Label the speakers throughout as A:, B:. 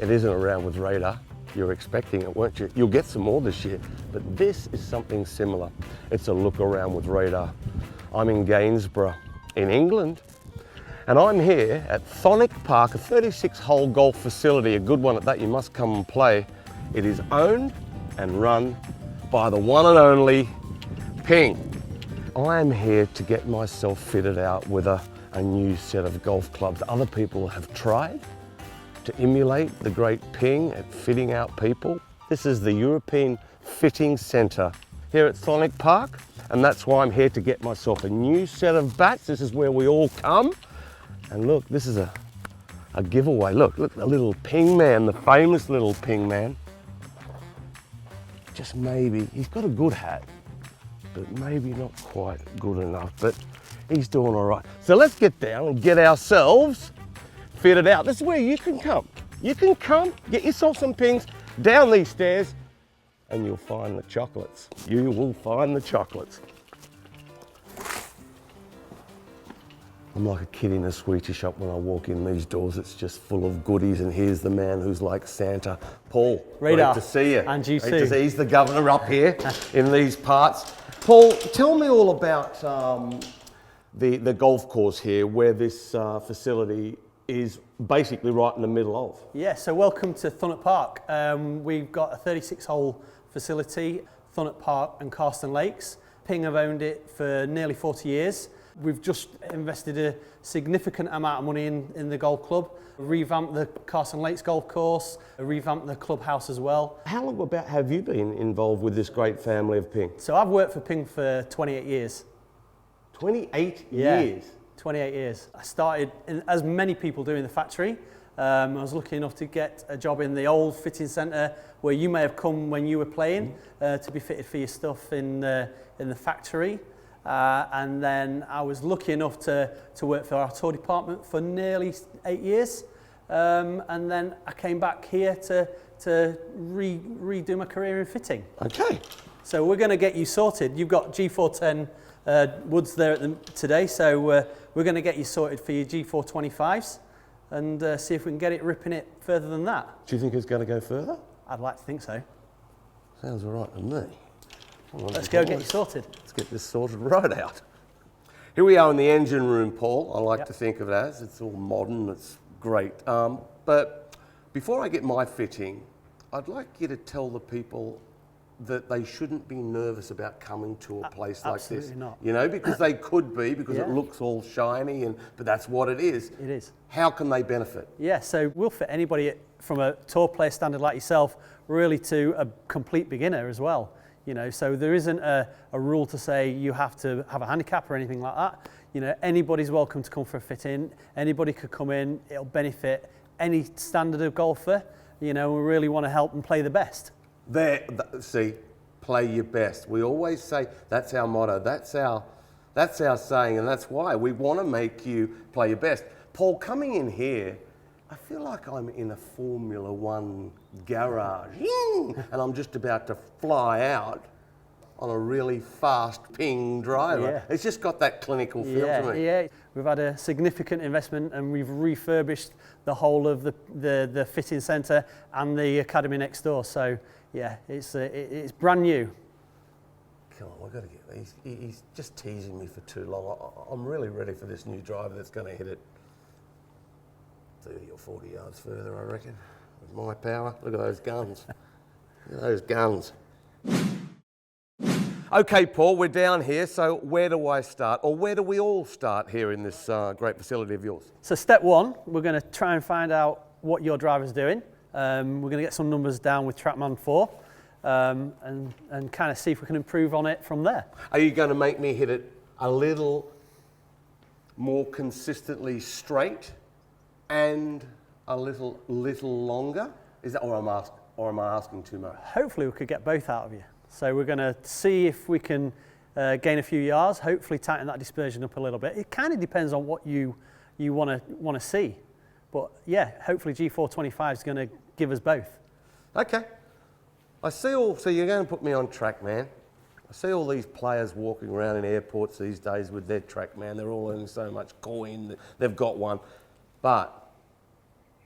A: It isn't around with radar. You're expecting it, weren't you? You'll get some more this year, but this is something similar. It's a look around with radar. I'm in Gainsborough in England, and I'm here at Thonock Park, a 36-hole golf facility, a good one at that. You must come and play. It is owned and run by the one and only Ping. I am here to get myself fitted out with a new set of golf clubs. Other people have tried to emulate the great Ping at fitting out people. This is the European Fitting Centre here at Thonock Park, and that's why I'm here to get myself a new set of bats. This is where we all come. And look, this is a giveaway. Look, the little Ping man, the famous little Ping man. Just maybe, he's got a good hat, but maybe not quite good enough, but he's doing all right. So let's get down and get ourselves fitted out. This is where you can come. You can come, get yourself some Pings, down these stairs, and you'll find the chocolates. You will find the chocolates. I'm like a kid in a sweetie shop when I walk in these doors. It's just full of goodies, and here's the man who's like Santa. Paul,
B: Radar.
A: great to see you.
B: And you
A: great
B: too.
A: to see. He's the governor up here in these parts. Paul, tell me all about the golf course here, where this facility is basically right in the middle of.
B: Yeah, so welcome to Thonock Park. We've got a 36-hole facility, Thonock Park and Carsten Lakes. Ping have owned it for nearly 40 years. We've just invested a significant amount of money in the golf club, revamped the Carsten Lakes golf course, revamped the clubhouse as well.
A: How long about have you been involved with this great family of Ping?
B: So I've worked for Ping for 28 years.
A: 28
B: Yeah.
A: years?
B: 28 years. I started, as many people do, in the factory. I was lucky enough to get a job in the old fitting centre where you may have come when you were playing to be fitted for your stuff in the factory. And then I was lucky enough to work for our tour department for nearly 8 years. And then I came back here to redo my career in fitting.
A: Okay.
B: So we're going to get you sorted. You've got G410 woods there today, so we're going to get you sorted for your G425s and see if we can get it ripping it further than that.
A: Do you think it's going to go further?
B: I'd like to think so.
A: Sounds all right to me.
B: Let's go get you sorted.
A: Let's get this sorted right out. Here we are in the engine room, Paul. I like
B: Yep.
A: to think of it as. It's all modern, it's great. But before I get my fitting, I'd like you to tell the people that they shouldn't be nervous about coming to a place like this.
B: Absolutely not.
A: You know, because they could be, because it
B: Yeah.
A: looks all shiny, but that's what it is.
B: It is.
A: How can they benefit?
B: Yeah, so we'll fit anybody from a tour player standard like yourself really to a complete beginner as well. You know, so there isn't a rule to say you have to have a handicap or anything like that. You know, anybody's welcome to come for a fit in. Anybody could come in. It'll benefit any standard of golfer. You know, we really want to help them play the best.
A: See, play your best. We always say that's our motto. That's our saying, and that's why we want to make you play your best. Paul, coming in here, I feel like I'm in a Formula One garage, and I'm just about to fly out on a really fast Ping driver.
B: Yeah.
A: It's just got that clinical feel to me.
B: Yeah, we've had a significant investment and we've refurbished the whole of the fitting centre and the academy next door. So yeah, it's brand new.
A: Come on, we've got to get these. He's just teasing me for too long. I'm really ready for this new driver that's going to hit it 30 or 40 yards further, I reckon, with my power. Look at those guns. Look at those guns. Okay, Paul, we're down here, so where do I start? Or where do we all start here in this great facility of yours?
B: So step one, we're going to try and find out what your driver's doing. We're going to get some numbers down with TrackMan 4 and kind of see if we can improve on it from there.
A: Are you going to make me hit it a little more consistently straight and a little longer? Is that, or am I asking too much?
B: Hopefully we could get both out of you. So we're going to see if we can gain a few yards, hopefully tighten that dispersion up a little bit. It kind of depends on what you want to see. But yeah, hopefully G425 is going to give us both.
A: Okay. So you're going to put me on TrackMan. I see all these players walking around in airports these days with their TrackMan. They're all earning so much coin. They've got one. But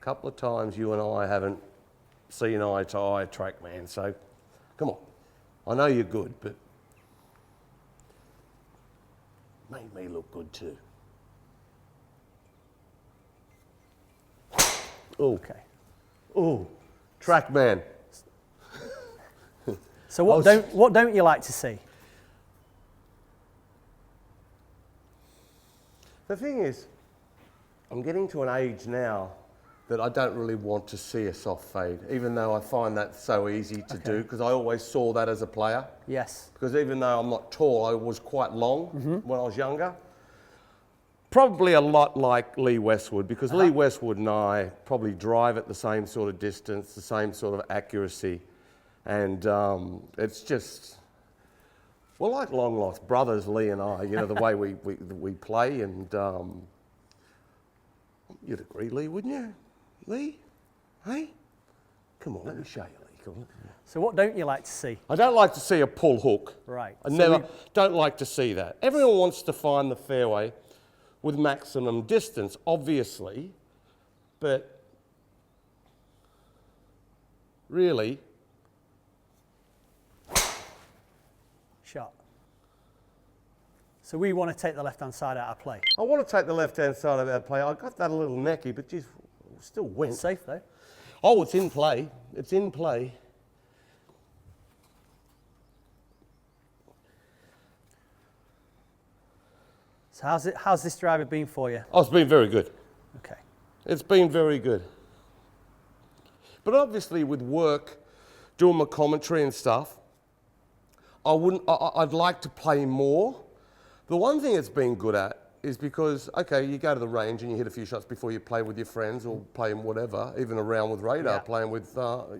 A: a couple of times you and I haven't seeing eye to eye, TrackMan. So, come on. I know you're good, but make me look good too. Oh,
B: Okay.
A: oh, TrackMan.
B: So what don't you like to see?
A: The thing is, I'm getting to an age now that I don't really want to see a soft fade, even though I find that so easy to do, because I always saw that as a player.
B: Yes.
A: Because even though I'm not tall, I was quite long when I was younger. Probably a lot like Lee Westwood, because Lee Westwood and I probably drive at the same sort of distance, the same sort of accuracy. And it's just, we're like long lost brothers, Lee and I, you know, the way we play. And you'd agree, Lee, wouldn't you? Lee? Hey? Come on, let me show you, Lee. Come on.
B: So what don't you like to see?
A: I don't like to see a pull hook.
B: Right.
A: I don't like to see that. Everyone wants to find the fairway with maximum distance, obviously, but really,
B: Shot. So we want to take the left-hand side out of play.
A: I want to take the left-hand side of our play. I got that a little necky, but geez, still went.
B: It's safe though.
A: Oh, it's in play. It's in play.
B: So how's this driver been for you?
A: Oh, it's been very good.
B: Okay.
A: It's been very good. But obviously with work, doing my commentary and stuff, I'd like to play more. The one thing it's been good at is because, okay, you go to the range and you hit a few shots before you play with your friends or playing whatever, even around with radar, playing with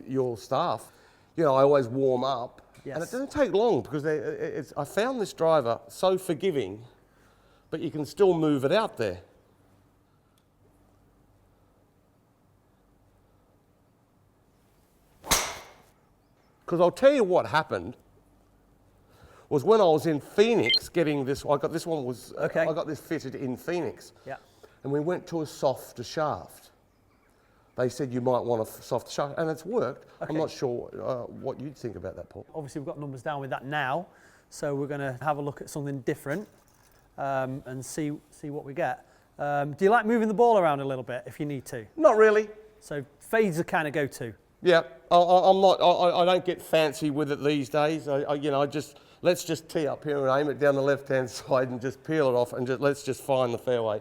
A: your staff. You know, I always warm up.
B: Yes.
A: And it doesn't take long because I found this driver so forgiving, but you can still move it out there. Because I'll tell you what happened was when I was in Phoenix getting this, I got this fitted in Phoenix.
B: Yeah.
A: And we went to a softer shaft. They said you might want a softer shaft, and it's worked.
B: Okay.
A: I'm not sure what you'd think about that, Paul.
B: Obviously we've got numbers down with that now, so we're going to have a look at something different and see what we get. Do you like moving the ball around a little bit if you need to?
A: Not really.
B: So fades are kind of go-to.
A: Yeah, I'm not. I don't get fancy with it these days. Let's just tee up here and aim it down the left-hand side and just peel it off and let's just find the fairway.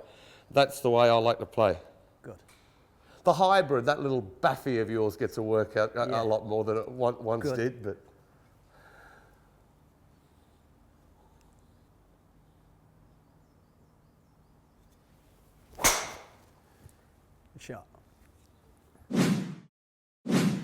A: That's the way I like to play.
B: Good.
A: The hybrid, that little baffy of yours gets a workout a lot more than it once did, but.
B: Good shot.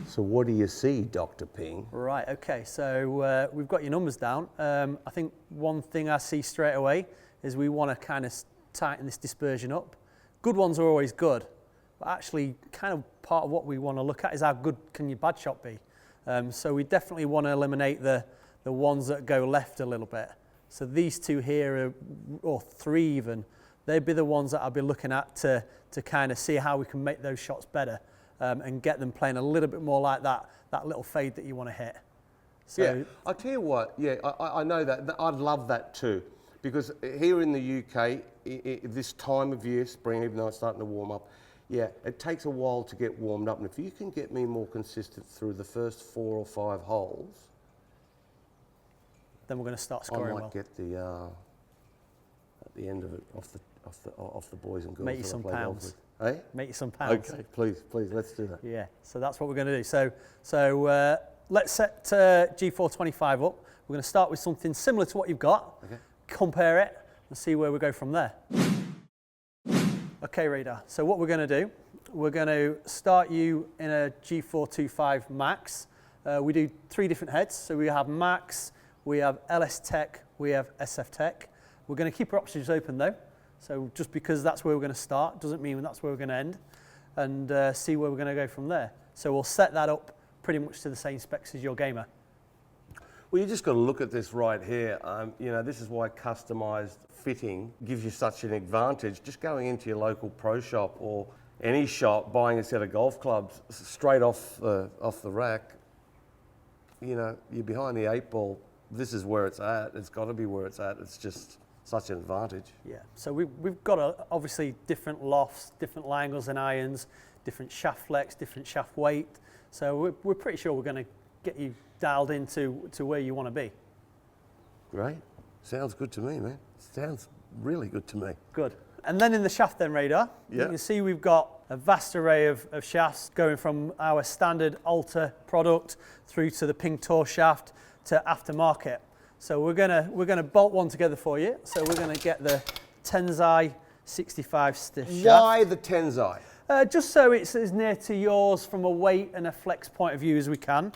A: So what do you see, Dr. Ping?
B: Right, okay, so we've got your numbers down. I think one thing I see straight away is we want to kind of tighten this dispersion up. Good ones are always good, but actually kind of part of what we want to look at is how good can your bad shot be. So we definitely want to eliminate the ones that go left a little bit. So these two here, or three even, they'd be the ones that I'll be looking at to kind of see how we can make those shots better. And get them playing a little bit more like that little fade that you want to hit. So,
A: yeah, I'll tell you what, I know that. I'd love that too. Because here in the UK, this time of year, spring, even though it's starting to warm up, it takes a while to get warmed up. And if you can get me more consistent through the first 4 or 5 holes,
B: then we're going to start scoring
A: I might
B: well.
A: get the at the end of it off the boys and girls.
B: Make you
A: that I
B: some
A: play golf
B: pounds.
A: with. Eh?
B: Make you some pounds.
A: Okay, please, let's do that.
B: Yeah, so that's what we're going to do. So let's set G425 up. We're going to start with something similar to what you've got, compare it, and see where we go from there. Okay, Radar, so what we're going to do, we're going to start you in a G425 Max. We do 3 different heads. So we have Max, we have LS Tech, we have SF Tech. We're going to keep our options open though. So just because that's where we're going to start doesn't mean that's where we're going to end, and see where we're going to go from there. So we'll set that up pretty much to the same specs as your gamer.
A: Well, you just got to look at this right here. This is why customised fitting gives you such an advantage. Just going into your local pro shop or any shop, buying a set of golf clubs straight off the rack, you know, you're behind the 8 ball. This is where it's at. It's got to be where it's at. It's just such an advantage.
B: Yeah, so we've got obviously different lofts, different lie angles and irons, different shaft flex, different shaft weight. So we're pretty sure we're going to get you dialed into where you want to be.
A: Great. Sounds good to me, man. Sounds really good to me.
B: Good. And then in the shaft then, Radar, you can see we've got a vast array of shafts going from our standard Alta product through to the Ping Tour shaft to aftermarket. So we're gonna bolt one together for you. So we're gonna get the Tensai 65 stiff shaft.
A: Why the Tensai?
B: Just so it's as near to yours from a weight and a flex point of view as we can.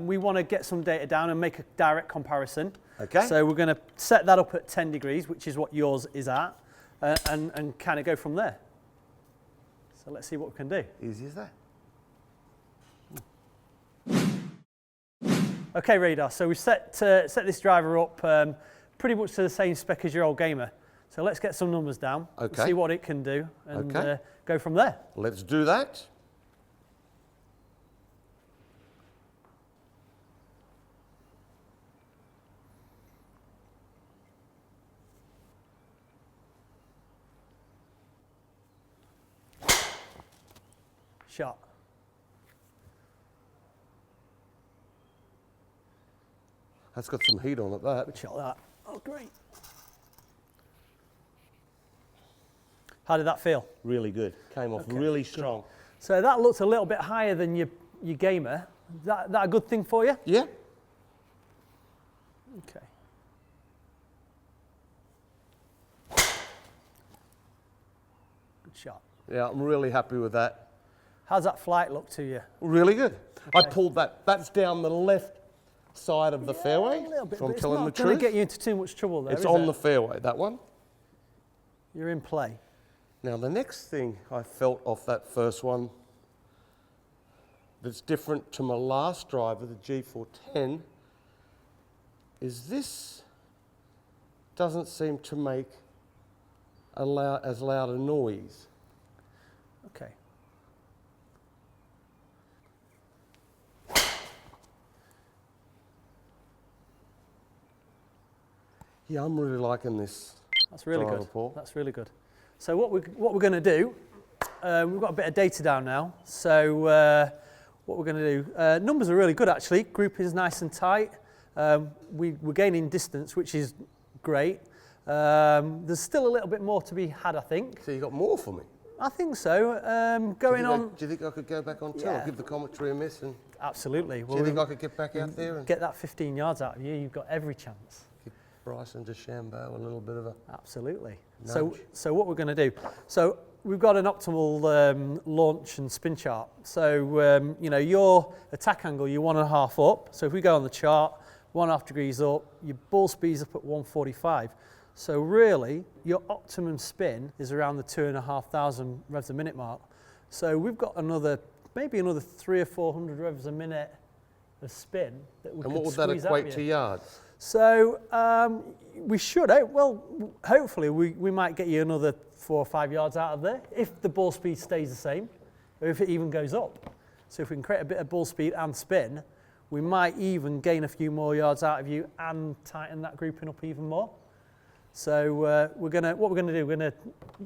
B: We want to get some data down and make a direct comparison.
A: Okay.
B: So we're going to set that up at 10 degrees, which is what yours is at, and kind of go from there. So let's see what we can do.
A: Easy as that.
B: Okay, Radar. So we've set this driver up pretty much to the same spec as your old Gamer. So let's get some numbers down,
A: Okay.
B: see what it can do, and
A: Okay.
B: go from there.
A: Let's do that.
B: Shot.
A: That's got some heat on it, that.
B: Good shot, that. Oh, great. How did that feel?
A: Really good. Came off really strong.
B: So that looked a little bit higher than your Gamer. Is that a good thing for you?
A: Yeah.
B: Okay. Good shot.
A: Yeah, I'm really happy with that.
B: How's that flight look to you?
A: Really good.
B: Okay.
A: I pulled that. That's down the left side of the fairway.
B: A little bit,
A: if I'm
B: but it's
A: telling the
B: not going
A: truth.
B: to get you into too much trouble there,
A: It's
B: is
A: on
B: it?
A: the fairway, that one.
B: You're in play.
A: Now, the next thing I felt off that first one that's different to my last driver, the G410, is this doesn't seem to make as loud a noise.
B: Okay.
A: Yeah, I'm really liking this.
B: That's really
A: driver,
B: good.
A: Paul.
B: That's really good. So what we're going to do, we've got a bit of data down now. So what we're going to do, numbers are really good actually. Grouping is nice and tight. We're gaining distance, which is great. There's still a little bit more to be had, I think.
A: So you got more for me?
B: I think so. Going on.
A: Do you think I could go back on tour?
B: Yeah.
A: Give the commentary a miss? And
B: Absolutely.
A: do you think I could get back out there and
B: Get that 15 yards out of you? You've got every chance.
A: give Bryson DeChambeau a little bit of a
B: Absolutely.
A: nudge?
B: So what we're going to do? So we've got an optimal launch and spin chart. So you know your attack angle, you're 1.5 up. So if we go on the chart, 1.5 degrees up, your ball speed's up at 145. So really, your optimum spin is around the 2,500 revs a minute mark. So we've got maybe another 300 or 400 revs a minute of spin that we
A: And
B: could
A: what would that
B: squeeze out
A: equate
B: of
A: to
B: you.
A: yards?
B: So we should, well, hopefully we might get you another 4 or 5 yards out of there if the ball speed stays the same, or if it even goes up. So if we can create a bit of ball speed and spin, we might even gain a few more yards out of you and tighten that grouping up even more. So what we're gonna do, we're gonna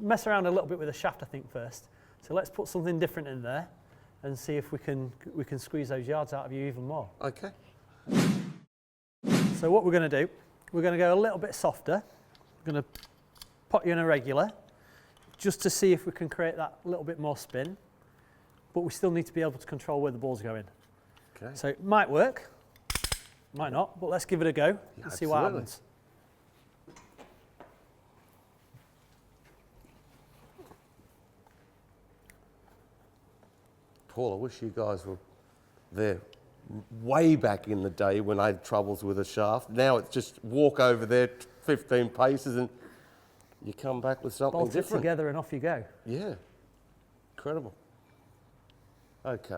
B: mess around a little bit with the shaft, I think, first. So let's put something different in there and see if we can squeeze those yards out of you even more.
A: Okay.
B: So what we're going to do, we're going to go a little bit softer. We're going to put you in a regular, just to see if we can create that little bit more spin. But we still need to be able to control where the ball's going.
A: Okay.
B: So it might work, might not, but let's give it a go and see what
A: absolutely.
B: happens.
A: Paul, I wish you guys were there way back in the day when I had troubles with a shaft. Now it's just walk over there 15 paces and you come back with something
B: Bolt it
A: different.
B: together and off you go.
A: Yeah, incredible. Okay.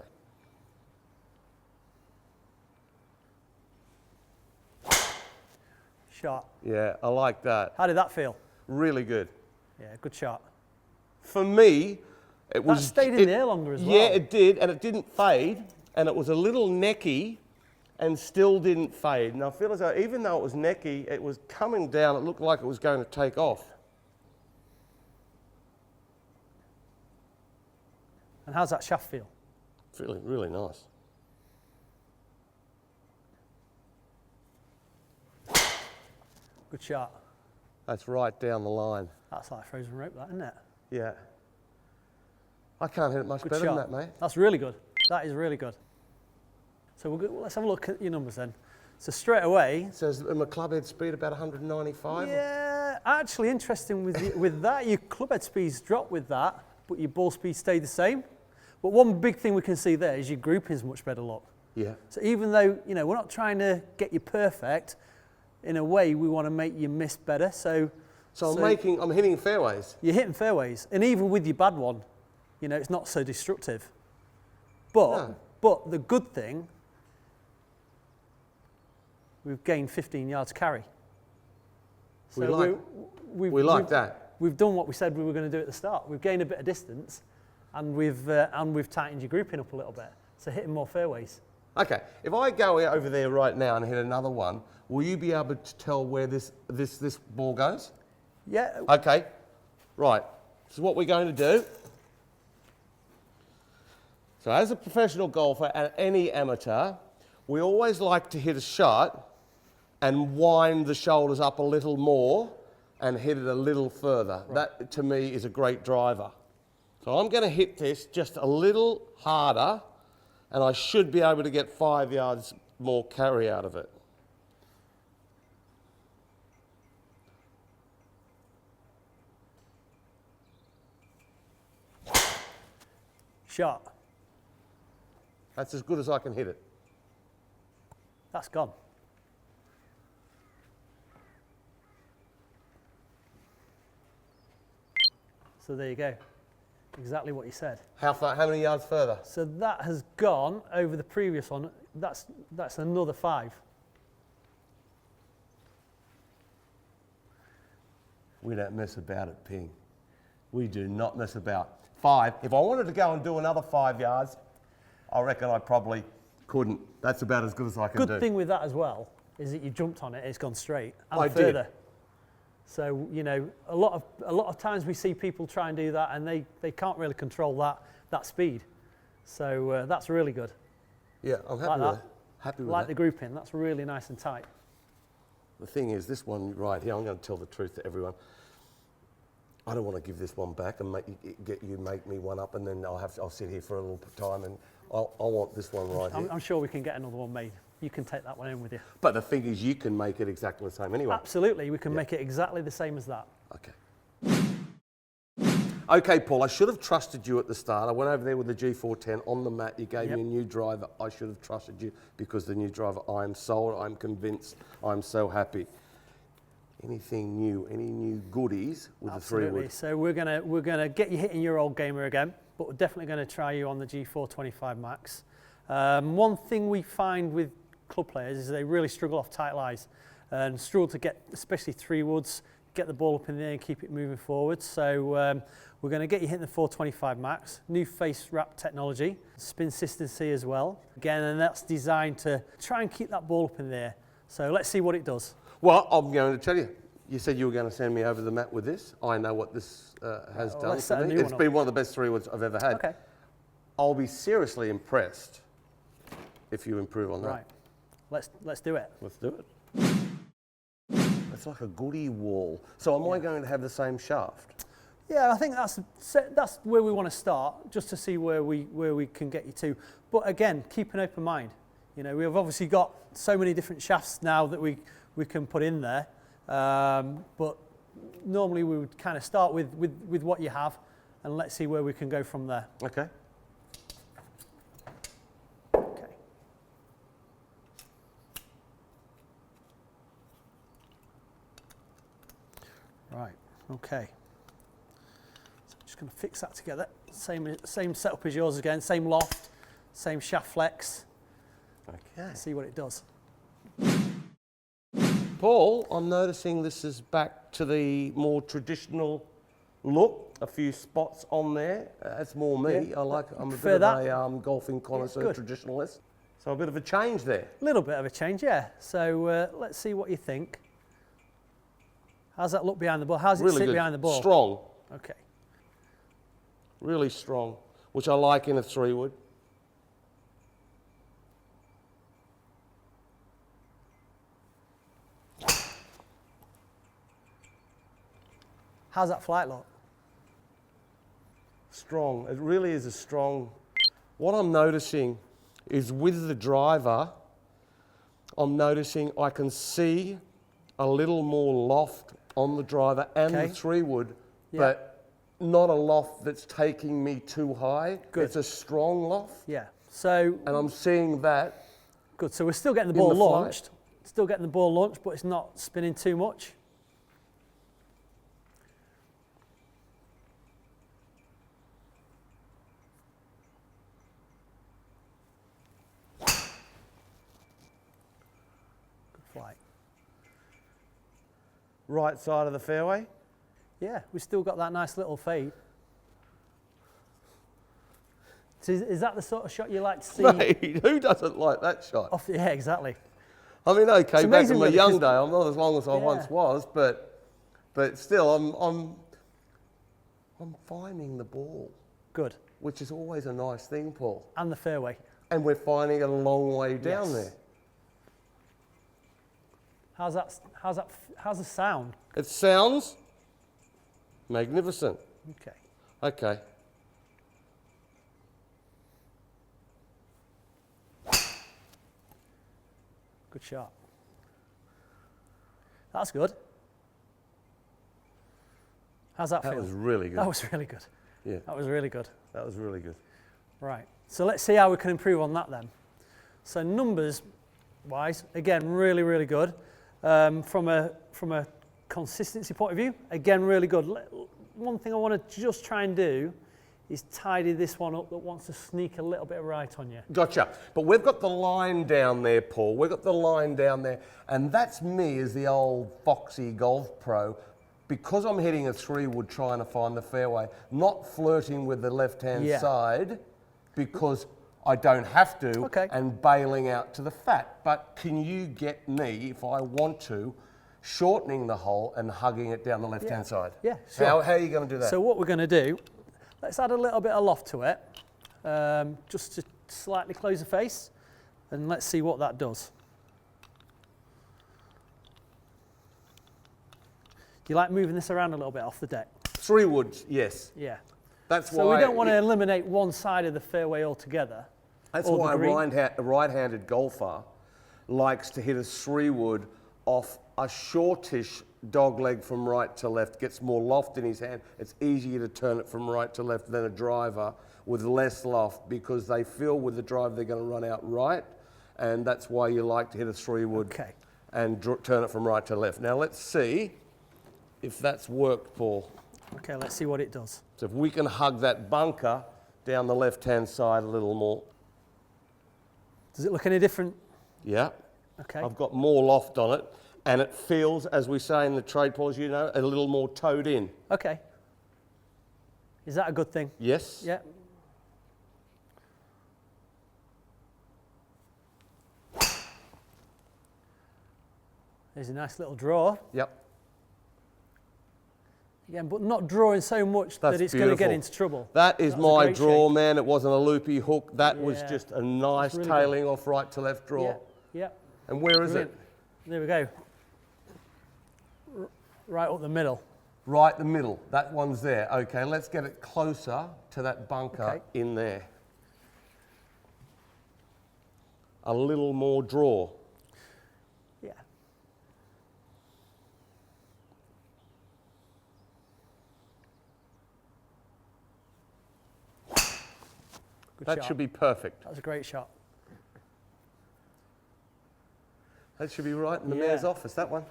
B: Shot.
A: Yeah, I like that.
B: How did that feel?
A: Really good.
B: Yeah, good shot.
A: For me,
B: That stayed in the air longer as well.
A: Yeah, it did, and it didn't fade, and it was a little necky and still didn't fade. And I feel as though even though it was necky, it was coming down, it looked like it was going to take off.
B: And how's that shaft feel?
A: Feeling really nice.
B: Good shot.
A: That's right down the line.
B: That's like frozen rope, that, isn't it?
A: Yeah. I can't hit it much better than that, mate.
B: That's really good. That is really good. So let's have a look at your numbers then. So straight away...
A: It says my club head speed about 195.
B: Yeah, actually interesting with that. Your club head speed's dropped with that, but your ball speed stayed the same. But one big thing we can see there is your grouping's much better, look.
A: Yeah.
B: So even though, you know, we're not trying to get you perfect, in a way we want to make you miss better. So
A: I'm hitting fairways.
B: You're hitting fairways, and even with your bad one, you know, it's not so destructive. But the good thing, we've gained 15 yards carry. So
A: we like that.
B: We've done what we said we were going to do at the start. We've gained a bit of distance, and we've tightened your grouping up a little bit. So hitting more fairways.
A: Okay, if I go over there right now and hit another one, will you be able to tell where this ball goes?
B: Yeah.
A: Okay, right. This is what we're going to do. So as a professional golfer and any amateur, we always like to hit a shot and wind the shoulders up a little more and hit it a little further. Right. That, to me, is a great driver. So I'm going to hit this just a little harder, and I should be able to get 5 yards more carry out of it.
B: Shot.
A: That's as good as I can hit it.
B: That's gone. So there you go. Exactly what you said.
A: How far? How many yards further?
B: So that has gone over the previous one. That's another 5.
A: We don't mess about it, Ping. We do not mess about. 5. If I wanted to go and do another 5 yards, I reckon I probably couldn't. That's about as good as I can do.
B: Good thing with that as well is that you jumped on it, it's gone straight and
A: I
B: further.
A: did.
B: So, you know, a lot of times we see people try and do that and they can't really control that speed. So that's really good.
A: Yeah, I'm happy with it. Happy with
B: like
A: that.
B: the grouping, that's really nice and tight.
A: The thing is, this one right here, I'm going to tell the truth to everyone. I don't want to give this one back and make me one up, and then I'll sit here for a little time, and I want this one right here.
B: I'm sure we can get another one made. You can take that one in with you.
A: But the thing is, you can make it exactly the same anyway.
B: Absolutely, we can make it exactly the same as that.
A: Okay. Okay, Paul, I should have trusted you at the start. I went over there with the G410 on the mat. You gave me a new driver. I should have trusted you because the new driver, I am sold, I'm convinced, I'm so happy. Anything new, any new goodies with
B: Absolutely.
A: the 3-wood?
B: So we're gonna get you hitting your old gamer again, but we're definitely going to try you on the G425 Max. One thing we find with club players is they really struggle off tight lies and struggle to get, especially 3-woods, get the ball up in the air and keep it moving forward. So we're going to get you hitting the 425 Max, new face wrap technology, spin consistency as well. Again, and that's designed to try and keep that ball up in the air. So let's see what it does.
A: Well, I'm going to tell you. You said you were going to send me over the mat with this. I know what this has done for me. It's been one of the best 3-woods I've ever had.
B: Okay.
A: I'll be seriously impressed if you improve on that.
B: Right. Let's do it.
A: Let's do it. It's like a goodie wall. So am I going to have the same shaft?
B: Yeah, I think that's where we want to start, just to see where we can get you to. But again, keep an open mind. You know, we've obviously got so many different shafts now that we can put in there. But normally we would kind of start with what you have, and let's see where we can go from there.
A: Okay.
B: Okay. Right. Okay. So I'm just going to fix that together. Same setup as yours again. Same loft, same shaft flex.
A: Okay.
B: See what it does.
A: Paul, I'm noticing this is back to the more traditional look, a few spots on there. That's more me.
B: Yeah.
A: I like. I'm a bit
B: Prefer
A: of
B: that?
A: a golfing connoisseur,
B: good.
A: traditionalist. So a bit of a change there.
B: A little bit of a change, yeah. So let's see what you think. How's that look behind the ball? How's it
A: Really
B: sit
A: good.
B: behind the ball?
A: Strong.
B: Okay.
A: Really strong, which I like in a 3-wood.
B: How's that flight look?
A: Strong. It really is a strong. What I'm noticing is with the driver, I'm noticing I can see a little more loft on the driver and
B: Okay.
A: the 3-wood,
B: Yeah.
A: but not a loft that's taking me too high.
B: Good.
A: It's a strong loft,
B: Yeah. So
A: and I'm seeing that.
B: good. So we're still getting the
A: In
B: ball
A: the flight.
B: launched. Still getting the ball launched, but it's not spinning too much. Good flight.
A: Right side of the fairway.
B: Yeah, we've still got that nice little fade. So is that the sort of shot you like to see?
A: Mate, who doesn't like that shot?
B: Off the, yeah, exactly.
A: I mean, okay, back in
B: amazing
A: my
B: really,
A: young
B: 'cause-
A: day, I'm not as long as I
B: Yeah.
A: once was, but still, I'm finding the ball,
B: Good.
A: which is always a nice thing, Paul.
B: And the fairway.
A: And we're finding it a long way down
B: Yes.
A: there.
B: How's the sound?
A: It sounds magnificent.
B: Okay.
A: Okay.
B: Good shot. That's good. How's that
A: That
B: feel?
A: was really good.
B: That was really good.
A: Yeah,
B: That was really good.
A: that was really good.
B: Right. So let's see how we can improve on that then. So numbers wise, again, really, really good. From a consistency point of view, again, really good. One thing I want to just try and do is tidy this one up that wants to sneak a little bit right on you.
A: Gotcha. But we've got the line down there, Paul. We've got the line down there. And that's me as the old foxy golf pro. Because I'm hitting a 3-wood trying to find the fairway, not flirting with the left-hand
B: Yeah.
A: side because I don't have to,
B: Okay.
A: and bailing out to the fat. But can you get me, if I want to, shortening the hole and hugging it down the left-hand side?
B: Yeah, sure.
A: How are you going to do that?
B: So what we're going to do, let's add a little bit of loft to it, just to slightly close the face, and let's see what that does. Do you like moving this around a little bit off the deck?
A: 3-woods, yes.
B: Yeah.
A: That's
B: So
A: why
B: we don't want to eliminate one side of the fairway altogether.
A: That's
B: or the
A: why a
B: green.
A: right-handed golfer likes to hit a 3-wood off a shortish dog leg from right to left, gets more loft in his hand. It's easier to turn it from right to left than a driver with less loft because they feel with the driver they're going to run out right, and that's why you like to hit a 3-wood
B: Okay.
A: and turn it from right to left. Now let's see if that's worked, Paul.
B: Okay, let's see what it does.
A: So if we can hug that bunker down the left-hand side a little more.
B: Does it look any different?
A: Yeah.
B: Okay.
A: I've got more loft on it, and it feels, as we say in the trade, Paul, as you know, a little more toed in.
B: Okay. Is that a good thing?
A: Yes?
B: Yeah. There's a nice little draw.
A: Yep.
B: Again, but not drawing so much
A: That's
B: that it's going to get
A: beautiful.
B: into trouble.
A: That is
B: That was a
A: my
B: great
A: draw,
B: shake.
A: man. It wasn't a loopy hook. That was
B: Yeah.
A: just a nice
B: really
A: tailing off right to left draw.
B: Yeah, yeah.
A: And where is
B: Brilliant.
A: it?
B: There we go. Right up the middle.
A: Right the middle. That one's there. Okay, let's get it closer to that bunker
B: Okay.
A: in there. A little more draw.
B: Yeah. Good
A: That
B: shot.
A: should be perfect.
B: That was a great shot.
A: That should be right in the
B: Yeah.
A: mayor's office, that one.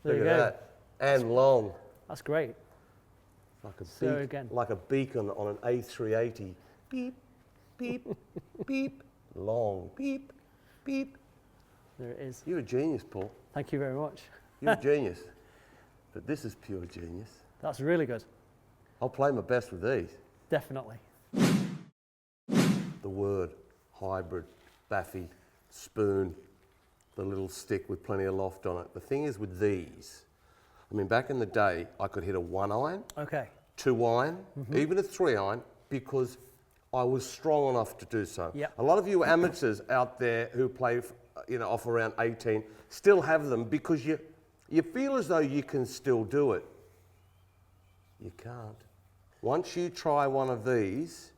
B: There
A: Look
B: you
A: at
B: go.
A: that. And long.
B: That's great.
A: Like a,
B: So again.
A: like a beacon on an A380. Beep, beep, beep. Long. Beep, beep.
B: There it is.
A: You're a genius, Paul.
B: Thank you very much.
A: You're a genius. But this is pure genius.
B: That's really good.
A: I'll play my best with these.
B: Definitely.
A: The word, hybrid, baffy, spoon, the little stick with plenty of loft on it. The thing is with these, I mean, back in the day, I could hit a 1 iron,
B: Okay.
A: 2 iron, even a 3 iron, because I was strong enough to do so.
B: Yep.
A: A lot of you amateurs out there who play, off around 18, still have them because you feel as though you can still do it. You can't. Once you try one of these,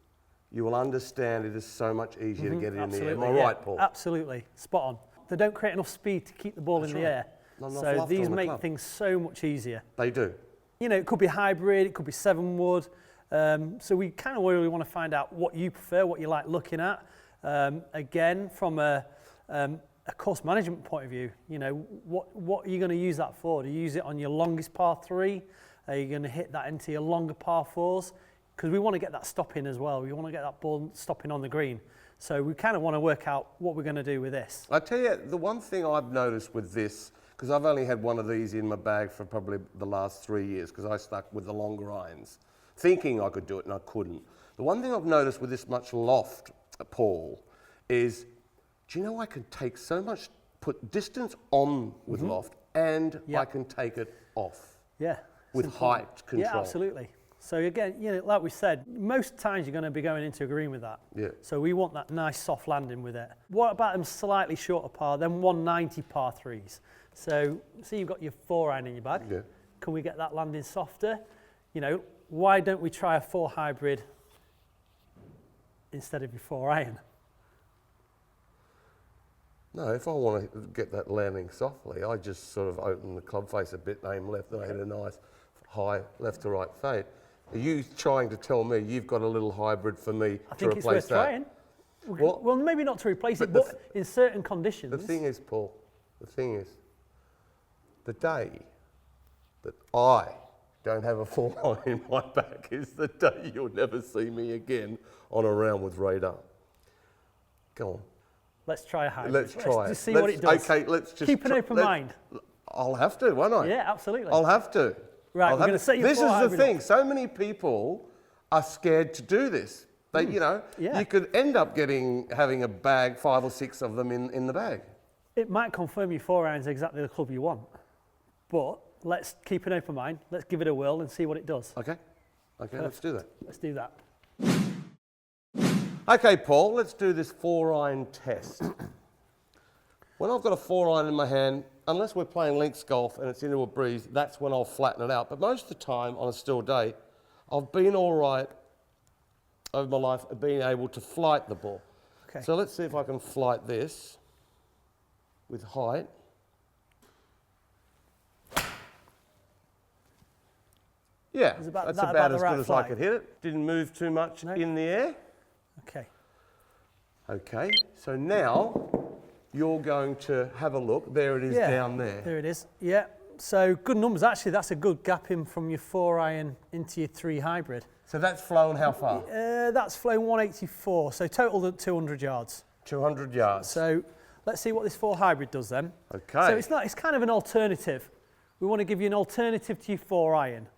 A: you will understand it is so much easier to get it in the air. Am I right, Paul?
B: Absolutely. Spot on. They don't create enough speed to keep the ball in the air.
A: Not enough
B: So
A: loft
B: these
A: on the
B: make
A: club.
B: things so much easier.
A: They do.
B: It could be hybrid, it could be 7 wood. So we kind of really want to find out what you prefer, what you like looking at. Again, from a course management point of view, what are you going to use that for? Do you use it on your longest par 3? Are you going to hit that into your longer par 4s? Because we want to get that stopping as well. We want to get that ball stopping on the green. So we kind of want to work out what we're going to do with this.
A: I tell you, the one thing I've noticed with this, because I've only had one of these in my bag for probably the last 3 years, because I stuck with the longer irons, thinking I could do it and I couldn't. The one thing I've noticed with this much loft, Paul, is, do you know I can take so much, put distance on with loft, and I can take it off.
B: Yeah.
A: With height control.
B: Yeah, absolutely. So again, like we said, most times you're going to be going into a green with that.
A: Yeah.
B: So we want that nice soft landing with it. What about them slightly shorter par, then 190 par 3s? So see you've got your 4 iron in your bag.
A: Yeah.
B: Can we get that landing softer? Why don't we try a 4 hybrid instead of your 4 iron?
A: No, if I want to get that landing softly, I just sort of open the club face a bit, aim left, and I hit a nice high left to right fade. Are you trying to tell me you've got a little hybrid for me
B: I
A: to
B: think it's
A: replace
B: worth
A: that?
B: trying.
A: Well,
B: Well, maybe not to replace it, but in certain conditions.
A: The thing is, Paul, the day that I don't have a 4 iron in my back is the day you'll never see me again on a round with radar. Go on.
B: Let's try a hybrid.
A: Let's try it.
B: Just see what it does.
A: Okay, let's just
B: keep an open mind.
A: I'll have to, won't I?
B: Yeah, absolutely.
A: I'll have to.
B: Right, we're going to set you
A: This is
B: four
A: the
B: hybrid
A: thing.
B: up.
A: So many people are scared to do this. They,
B: Yeah.
A: you could end up having a bag, 5 or 6 of them in the bag.
B: It might confirm your 4 irons exactly the club you want, but let's keep an open mind. Let's give it a whirl and see what it does.
A: Okay, let's do that.
B: Let's do that.
A: Okay, Paul, let's do this 4 iron test. When I've got a 4 iron in my hand, unless we're playing links golf and it's into a breeze, that's when I'll flatten it out. But most of the time, on a still day, I've been all right over my life at being able to flight the ball.
B: Okay.
A: So let's see if I can flight this with height. Yeah,
B: Is about-
A: that's
B: that
A: about
B: about
A: as
B: the right
A: good as
B: flight?
A: I could hit it. Didn't move too much
B: No.
A: in the air.
B: Okay.
A: Okay, so now you're going to have a look. There it is down there.
B: There it is. Yeah. So good numbers. Actually, that's a good gap in from your 4 iron into your 3 hybrid.
A: So that's flown how far?
B: That's flown 184. So total 200 yards.
A: 200 yards.
B: So let's see what this 4 hybrid does then.
A: Okay.
B: So it's kind of an alternative. We want to give you an alternative to your 4 iron.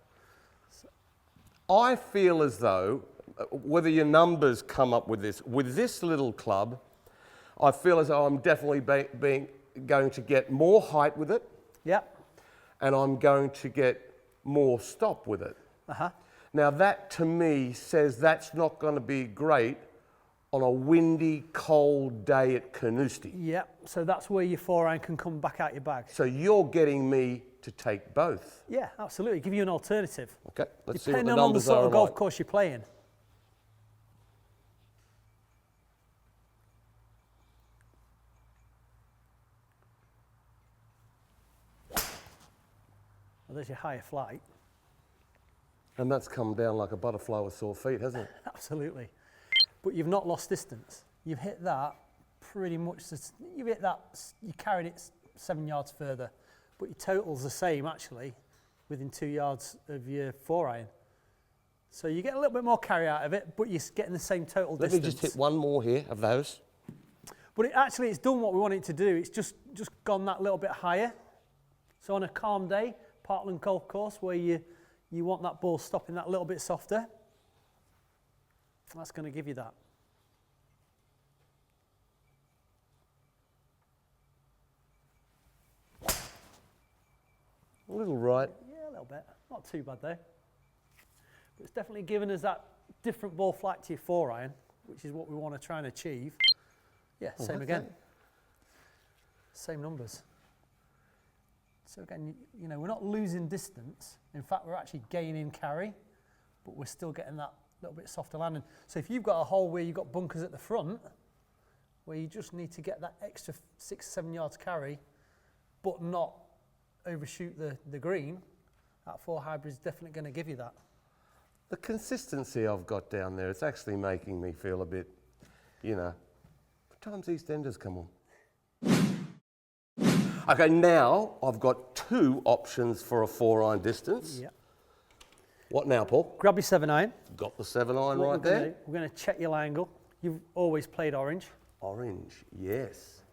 A: I feel as though, whether your numbers come up with this little club, I feel as though I'm definitely going to get more height with it,
B: Yep.
A: and I'm going to get more stop with it.
B: Uh-huh.
A: Now that to me says that's not going to be great on a windy, cold day at Carnoustie.
B: Yep. So that's where your 4 iron can come back out your bag.
A: So you're getting me to take both.
B: Yeah, absolutely. Give you an alternative.
A: Okay, let's see what the
B: Depending on the
A: numbers
B: sort
A: are
B: of golf
A: like.
B: course you're playing. Well, there's your higher flight.
A: And that's come down like a butterfly with sore feet, hasn't it?
B: Absolutely. But you've not lost distance. You've hit that pretty much, you've hit that, you carried it 7 yards further, but your total's the same actually, within 2 yards of your 4 iron. So you get a little bit more carry out of it, but you're getting the same total
A: Let
B: distance.
A: me just hit one more here of those.
B: But it's done what we want it to do. It's just gone that little bit higher. So on a calm day, Parkland golf course where you want that ball stopping that little bit softer. That's going to give you that.
A: A little right.
B: Yeah, a little bit. Not too bad though. But it's definitely given us that different ball flight to your 4-iron, which is what we want to try and achieve. Yeah, same again. Same numbers. So again, you know, we're not losing distance. In fact, we're actually gaining carry, but we're still getting that little bit softer landing. So if you've got a hole where you've got bunkers at the front, where you just need to get that extra 6-7 yards carry, but not overshoot the green, that 4 hybrid is definitely going to give you that.
A: The consistency I've got down there, it's actually making me feel a bit, you know, what time's EastEnders come on? Okay, now I've got 2 options for a 4-iron distance.
B: Yeah.
A: What now, Paul?
B: Grab your 7-iron.
A: Got the 7-iron right there.
B: We're going to check your lie angle. You've always played orange.
A: Orange, yes.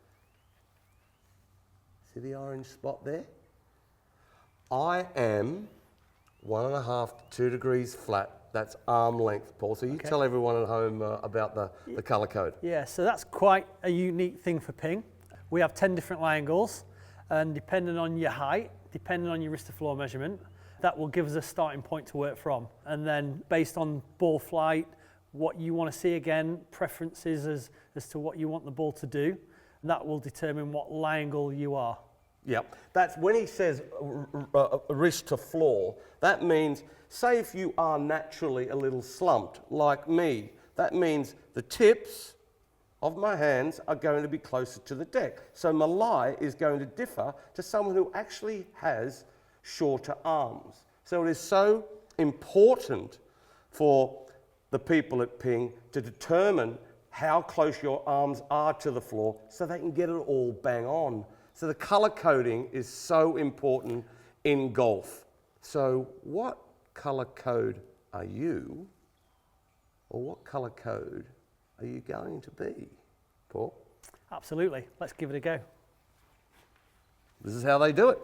A: See the orange spot there? I am 1.5 to 2 degrees flat. That's arm length, Paul. So you tell everyone at home about the colour code.
B: Yeah, so that's quite a unique thing for ping. We have 10 different lie angles, and depending on your height, depending on your wrist to floor measurement, that will give us a starting point to work from. And then based on ball flight, what you want to see again, preferences as to what you want the ball to do, that will determine what lie angle you are.
A: Yep, that's when he says wrist to floor, that means, say if you are naturally a little slumped like me, that means the tips of my hands are going to be closer to the deck. So my lie is going to differ to someone who actually has shorter arms. So it is so important for the people at Ping to determine how close your arms are to the floor so they can get it all bang on. So the colour coding is so important in golf. So what colour code are you, or what colour code are you going to be, Paul?
B: Absolutely. Let's give it a go.
A: This is how they do it.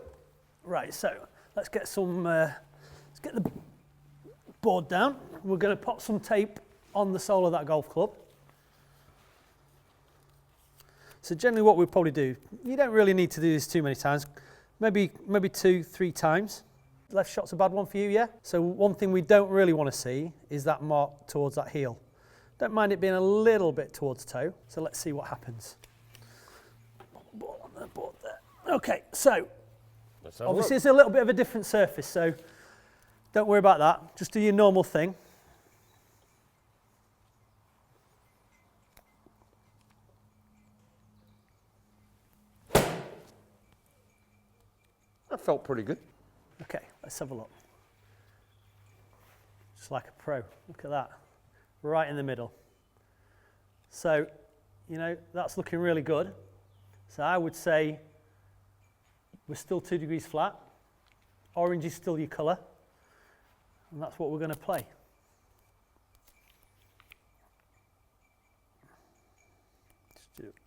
B: Right, so let's get let's get the board down. We're going to pop some tape on the sole of that golf club. So generally what we'll probably do, you don't really need to do this too many times, maybe 2-3 times. Left shot's a bad one for you, yeah? So one thing we don't really want to see is that mark towards that heel. Don't mind it being a little bit towards toe, so let's see what happens. Ball on the board there. Okay, so obviously it's a little bit of a different surface, so don't worry about that. Just do your normal thing.
A: That felt pretty good.
B: Okay, let's have a look. Just like a pro, look at that. Right in the middle. So, you know, that's looking really good. So I would say we're still 2 degrees flat. Orange is still your colour. And that's what we're going to play.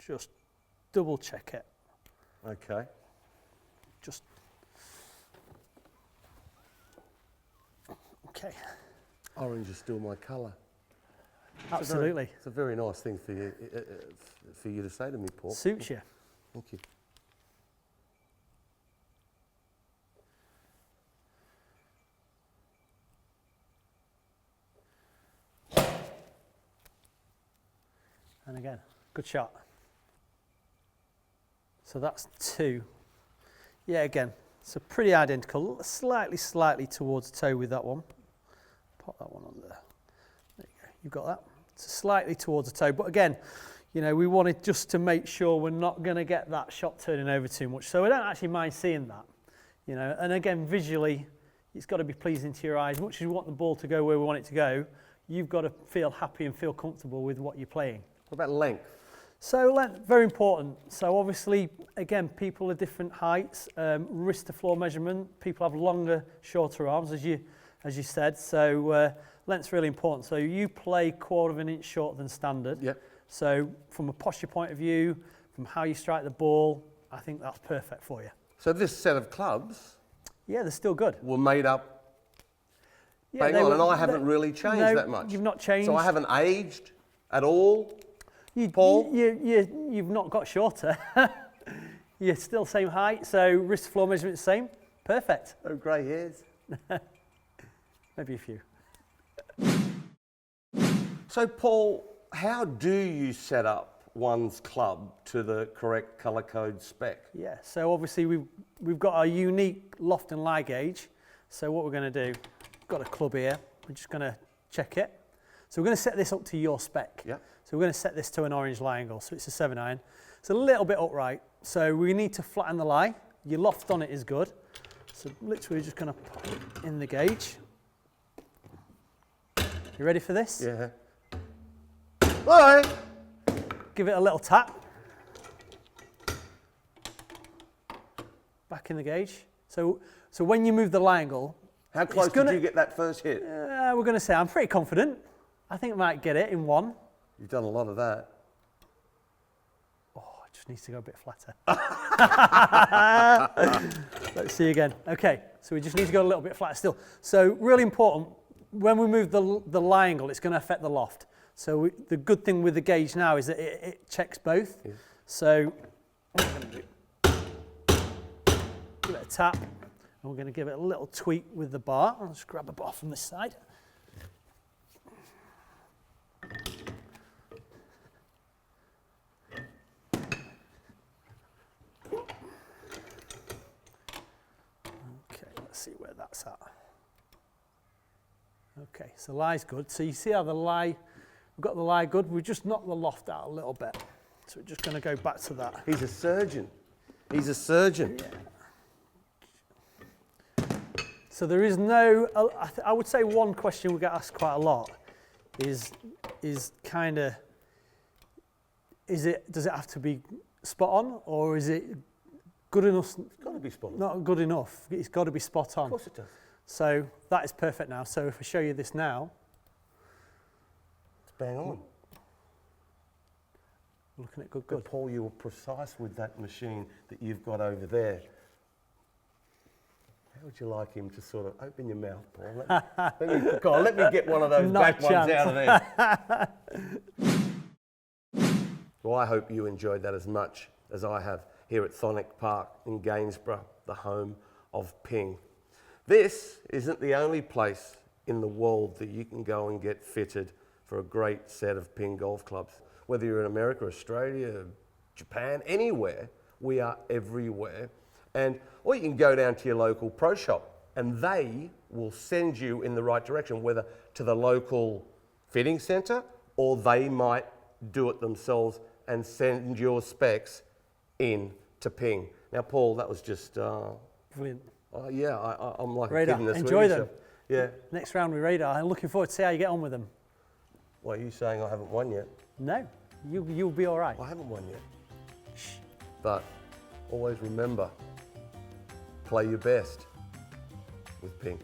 B: Just double check it.
A: Okay.
B: Just. Okay.
A: Orange is still my colour.
B: Absolutely.
A: It's a very nice thing for you to say to me, Paul.
B: Suits you.
A: Thank you.
B: And again, good shot. So that's 2. Yeah, again, so pretty identical. Slightly towards toe with that one. Pop that one on there. There you go. You've got that. It's slightly towards the toe, but again, you know, we wanted just to make sure we're not going to get that shot turning over too much. So we don't actually mind seeing that, you know. And again, visually, it's got to be pleasing to your eyes. As much as we want the ball to go where we want it to go, you've got to feel happy and feel comfortable with what you're playing.
A: What about length?
B: So length, very important. So obviously, again, people are different heights, wrist to floor measurement. People have longer, shorter arms, as you said. So length's really important. So you play 1/4 of an inch shorter than standard.
A: Yep.
B: So from a posture point of view, from how you strike the ball, I think that's perfect for you.
A: So this set of clubs
B: Yeah, they're still good.
A: were made up.
B: Yeah,
A: Bang on, and I haven't really changed that much.
B: You've not changed.
A: So I haven't aged at all.
B: Paul? You've not got shorter. You're still same height, so wrist floor measurement same. Perfect.
A: No grey hairs.
B: Maybe a few.
A: So Paul, how do you set up one's club to the correct colour code spec?
B: Yeah, so obviously we've got a unique loft and lie gauge. So what we're going to do, we've got a club here. We're just going to check it. So we're going to set this up to your spec.
A: Yeah.
B: So we're going to set this to an orange lie angle. So it's a 7 iron. It's a little bit upright. So we need to flatten the lie. Your loft on it is good. So literally just going to pop it in the gauge. You ready for this?
A: Yeah. All right.
B: Give it a little tap. Back in the gauge. So when you move the lie angle,
A: How close did you get that first hit?
B: we're going to say I'm pretty confident. I think I might get it in one.
A: You've done a lot of that.
B: Oh, it just needs to go a bit flatter. Let's see again. Okay, so we just need to go a little bit flatter still. So really important, when we move the lie angle, it's going to affect the loft. So the good thing with the gauge now is that it checks both. Yeah. So what we're going to do, give it a tap, and we're going to give it a little tweak with the bar. I'll just grab a bar from this side. Okay, let's see where that's at. Okay, so lie's good. So you see how the lie, we've got the lie good, we've just knocked the loft out a little bit. So we're just going to go back to that.
A: He's a surgeon. He's a surgeon.
B: Yeah. So there is no, I would say one question we get asked quite a lot is kind of, does it have to be spot on, or is it good enough?
A: It's got to be spot on.
B: Not good enough, it's got to be spot on.
A: Of course it does.
B: So that is perfect now. So if I show you this now.
A: It's bang on.
B: Looking at good.
A: But Paul, you were precise with that machine that you've got over there. How would you like him to sort of open your mouth, Paul? Let me get one of those back ones out of there. Well, I hope you enjoyed that as much as I have here at Thonock Park in Gainsborough, the home of ping. This isn't the only place in the world that you can go and get fitted for a great set of ping golf clubs. Whether you're in America, Australia, Japan, anywhere, we are everywhere. Or you can go down to your local pro shop and they will send you in the right direction, whether to the local fitting centre or they might do it themselves and send your specs in to ping. Now, Paul, that was just...
B: Brilliant.
A: Yeah, I'm like
B: Radar.
A: a kid in the
B: Enjoy
A: sweetie
B: them.
A: shop. Yeah.
B: Next round with Radar. I'm looking forward to see how you get on with them.
A: Well, are you saying I haven't won yet?
B: No, you'll be all right.
A: I haven't won yet. Shh. But always remember, play your best with ping.